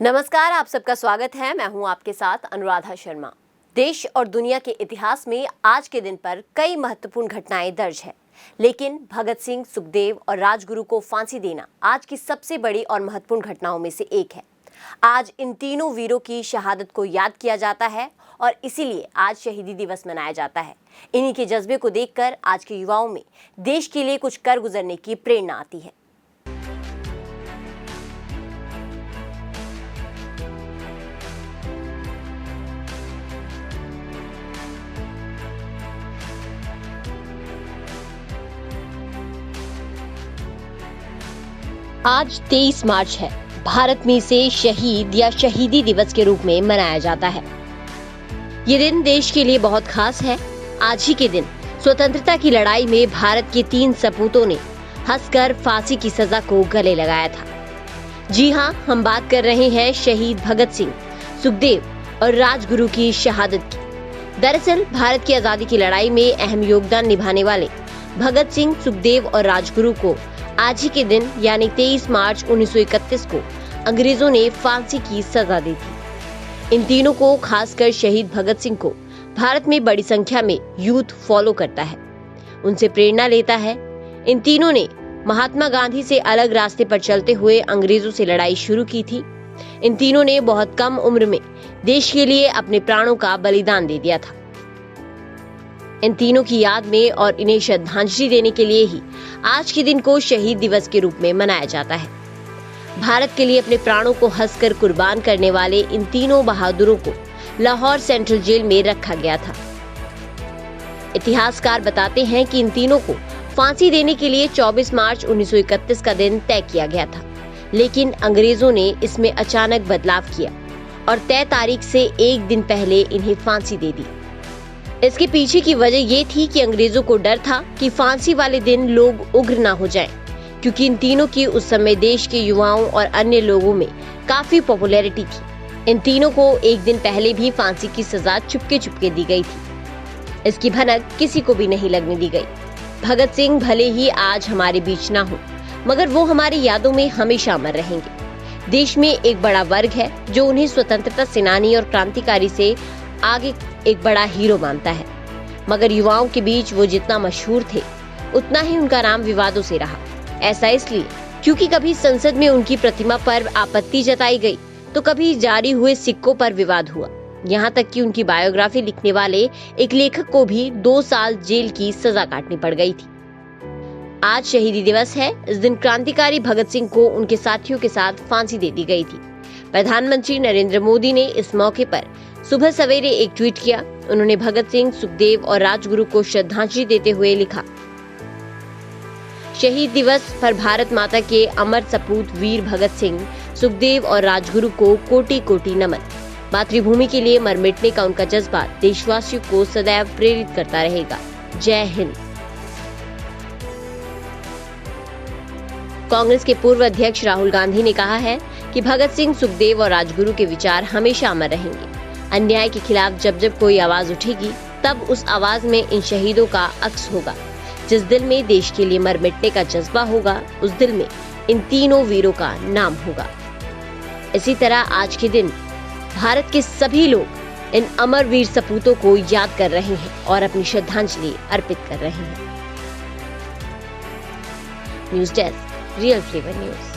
नमस्कार, आप सबका स्वागत है। मैं हूं आपके साथ अनुराधा शर्मा। देश और दुनिया के इतिहास में आज के दिन पर कई महत्वपूर्ण घटनाएं दर्ज है, लेकिन भगत सिंह, सुखदेव और राजगुरु को फांसी देना आज की सबसे बड़ी और महत्वपूर्ण घटनाओं में से एक है। आज इन तीनों वीरों की शहादत को याद किया जाता है और इसीलिए आज शहीदी दिवस मनाया जाता है। इन्हीं के जज्बे को देखकर आज के युवाओं में देश के लिए कुछ कर गुजरने की प्रेरणा आती है। आज 23 मार्च है। भारत में इसे शहीद या शहीदी दिवस के रूप में मनाया जाता है। ये दिन देश के लिए बहुत खास है। आज ही के दिन स्वतंत्रता की लड़ाई में भारत के 3 सपूतों ने हंसकर फांसी की सजा को गले लगाया था। जी हाँ, हम बात कर रहे हैं शहीद भगत सिंह, सुखदेव और राजगुरु की शहादत की। दरअसल भारत की आजादी की लड़ाई में अहम योगदान निभाने वाले भगत सिंह, सुखदेव और राजगुरु को आज ही के दिन यानी 23 मार्च 1931 को अंग्रेजों ने फांसी की सजा दी थी। इन तीनों को, खासकर शहीद भगत सिंह को, भारत में बड़ी संख्या में यूथ फॉलो करता है, उनसे प्रेरणा लेता है। इन तीनों ने महात्मा गांधी से अलग रास्ते पर चलते हुए अंग्रेजों से लड़ाई शुरू की थी। इन तीनों ने बहुत कम उम्र में देश के लिए अपने प्राणों का बलिदान दे दिया था। इन तीनों की याद में और इन्हें श्रद्धांजलि देने के लिए ही आज के दिन को शहीद दिवस के रूप में मनाया जाता है। भारत के लिए अपने प्राणों को हंसकर कुर्बान करने वाले इन तीनों बहादुरों को लाहौर सेंट्रल जेल में रखा गया था। इतिहासकार बताते हैं कि इन तीनों को फांसी देने के लिए 24 मार्च 1931 का दिन तय किया गया था, लेकिन अंग्रेजों ने इसमें अचानक बदलाव किया और तय तारीख से एक दिन पहले इन्हें फांसी दे दी। इसके पीछे की वजह ये थी कि अंग्रेजों को डर था कि फांसी वाले दिन लोग उग्र ना हो जाएं, क्योंकि इन तीनों की उस समय देश के युवाओं और अन्य लोगों में काफी पॉपुलैरिटी थी। इन तीनों को एक दिन पहले भी फांसी की सजा चुपके चुपके दी गई थी। इसकी भनक किसी को भी नहीं लगने दी गई। भगत सिंह भले ही आज हमारे बीच ना हो, मगर वो हमारी यादों में हमेशा अमर रहेंगे। देश में एक बड़ा वर्ग है जो उन्हें स्वतंत्रता सेनानी और क्रांतिकारी से आगे एक बड़ा हीरो मानता है, मगर युवाओं के बीच वो जितना मशहूर थे उतना ही उनका नाम विवादों से रहा। ऐसा इसलिए क्योंकि कभी संसद में उनकी प्रतिमा पर आपत्ति जताई गई तो कभी जारी हुए सिक्कों पर विवाद हुआ। यहाँ तक कि उनकी बायोग्राफी लिखने वाले एक लेखक को भी 2 साल जेल की सजा काटनी पड़ गई थी। आज शहीदी दिवस है। इस दिन क्रांतिकारी भगत सिंह को उनके साथियों के साथ फांसी दे दी गई थी। प्रधानमंत्री नरेंद्र मोदी ने इस मौके पर सुबह सवेरे एक ट्वीट किया। उन्होंने भगत सिंह, सुखदेव और राजगुरु को श्रद्धांजलि देते हुए लिखा, शहीद दिवस पर भारत माता के अमर सपूत वीर भगत सिंह, सुखदेव और राजगुरु को कोटि कोटि नमन। मातृभूमि के लिए मर मिटने का उनका जज्बा देशवासियों को सदैव प्रेरित करता रहेगा। जय हिंद। कांग्रेस के पूर्व अध्यक्ष राहुल गांधी ने कहा है कि भगत सिंह, सुखदेव और राजगुरु के विचार हमेशा अमर रहेंगे। अन्याय के खिलाफ जब जब कोई आवाज उठेगी, तब उस आवाज में इन शहीदों का अक्स होगा। जिस दिल में देश के लिए मर मिटने का जज्बा होगा, उस दिल में इन तीनों वीरों का नाम होगा। इसी तरह आज के दिन भारत के सभी लोग इन अमर वीर सपूतों को याद कर रहे हैं और अपनी श्रद्धांजलि अर्पित कर रहे हैं। News desk, real flavour news.